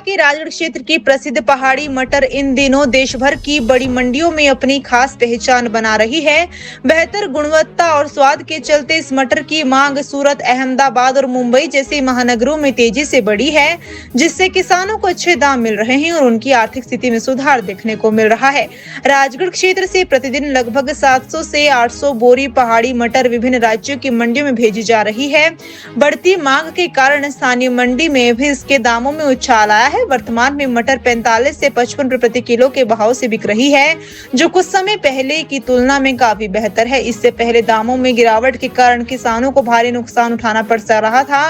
कि राजगढ़ क्षेत्र की प्रसिद्ध पहाड़ी मटर इन दिनों देश भर की बड़ी मंडियों में अपनी खास पहचान बना रही है। बेहतर गुणवत्ता और स्वाद के चलते इस मटर की मांग सूरत, अहमदाबाद और मुंबई जैसे महानगरों में तेजी से बढ़ी है, जिससे किसानों को अच्छे दाम मिल रहे हैं और उनकी आर्थिक स्थिति में सुधार देखने को मिल रहा है। राजगढ़ क्षेत्र से प्रतिदिन लगभग 700 से 800 बोरी पहाड़ी मटर विभिन्न राज्यों की मंडियों में भेजी जा रही है। बढ़ती मांग के कारण स्थानीय मंडी में भी इसके दामों में उछाल आया है। वर्तमान में मटर 45 से 55 रुपए प्रति किलो के भाव से बिक रही है, जो कुछ समय पहले की तुलना में काफी बेहतर है। इससे पहले दामों में गिरावट के कारण किसानों को भारी नुकसान उठाना पड़ रहा था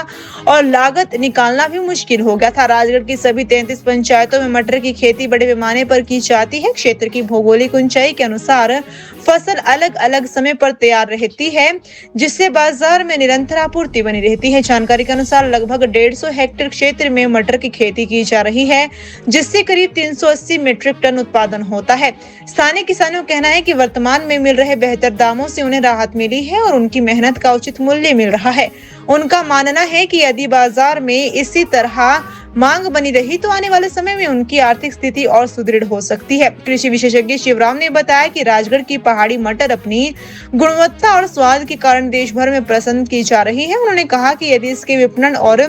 और लागत निकालना भी मुश्किल हो गया था। राजगढ़ की सभी 33 पंचायतों में मटर की खेती बड़े पैमाने पर की जाती है। क्षेत्र की भौगोलिक ऊंचाई के अनुसार फसल अलग अलग समय पर तैयार रहती है, जिससे बाजार में निरंतर आपूर्ति बनी रहती है। जानकारी के अनुसार लगभग 150 हेक्टेयर क्षेत्र में मटर की खेती की जा रही है, जिससे करीब 380 मीट्रिक टन उत्पादन होता है। स्थानीय किसानों का कहना है कि वर्तमान में मिल रहे बेहतर दामों से उन्हें राहत मिली है और उनकी मेहनत का उचित मूल्य मिल रहा है। उनका मानना है कि यदि बाजार में इसी तरह मांग बनी रही तो आने वाले समय में उनकी आर्थिक स्थिति और सुदृढ़ हो सकती है। कृषि विशेषज्ञ शिवराम ने बताया कि राजगढ़ की पहाड़ी मटर अपनी गुणवत्ता और स्वाद के कारण देश भर में पसंद की जा रही है। उन्होंने कहा कि यदि इसके विपणन और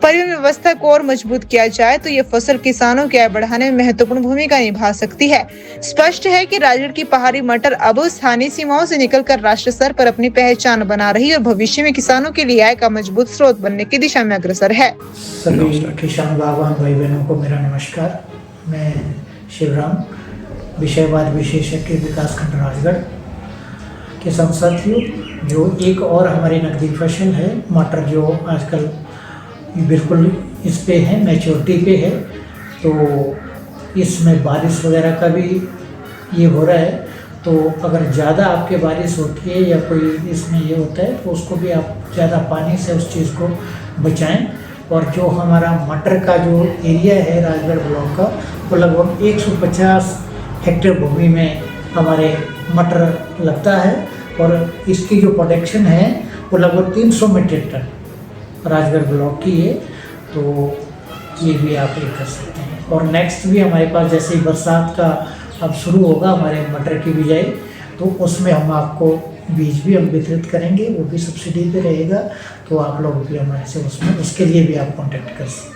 परिवहन व्यवस्था को और मजबूत किया जाए तो ये फसल किसानों की आय बढ़ाने में महत्वपूर्ण भूमिका निभा सकती है। स्पष्ट है कि राजगढ़ की पहाड़ी मटर अब स्थानीय सीमाओं से निकलकर राष्ट्रीय स्तर पर अपनी पहचान बना रही है और भविष्य में किसानों के लिए आय का मजबूत स्रोत बनने की दिशा में अग्रसर है। सभी किसान बागवान भाई बहनों को मेरा नमस्कार। मैं शिवराम, विषयवाद विशेषज्ञ विकासखंड राजगढ़ के साथियों, जो एक और हमारी नकदी फसल है मटर, जो आजकल बिल्कुल इस पे है, मैच्योरिटी पे है, तो इसमें बारिश वगैरह का भी ये हो रहा है। तो अगर ज़्यादा आपके बारिश होती है या कोई इसमें ये होता है तो उसको भी आप ज़्यादा पानी से उस चीज़ को बचाएं। और जो हमारा मटर का जो एरिया है राजगढ़ ब्लॉक का, वो लगभग 150 हेक्टेयर भूमि में हमारे मटर लगता है और इसकी जो प्रोडक्शन है वो लगभग 300 मीट्रिक टन राजगढ़ ब्लॉक की है। तो ये भी आप ये कर सकते हैं। और नेक्स्ट भी हमारे पास जैसे ही बरसात का अब शुरू होगा हमारे मटर की बिजाई, तो उसमें हम आपको बीज भी हम वितरित करेंगे, वो भी सब्सिडी पे रहेगा। तो आप लोग भी हमारे से उसमें उसके लिए भी आप कांटेक्ट कर सकते हैं।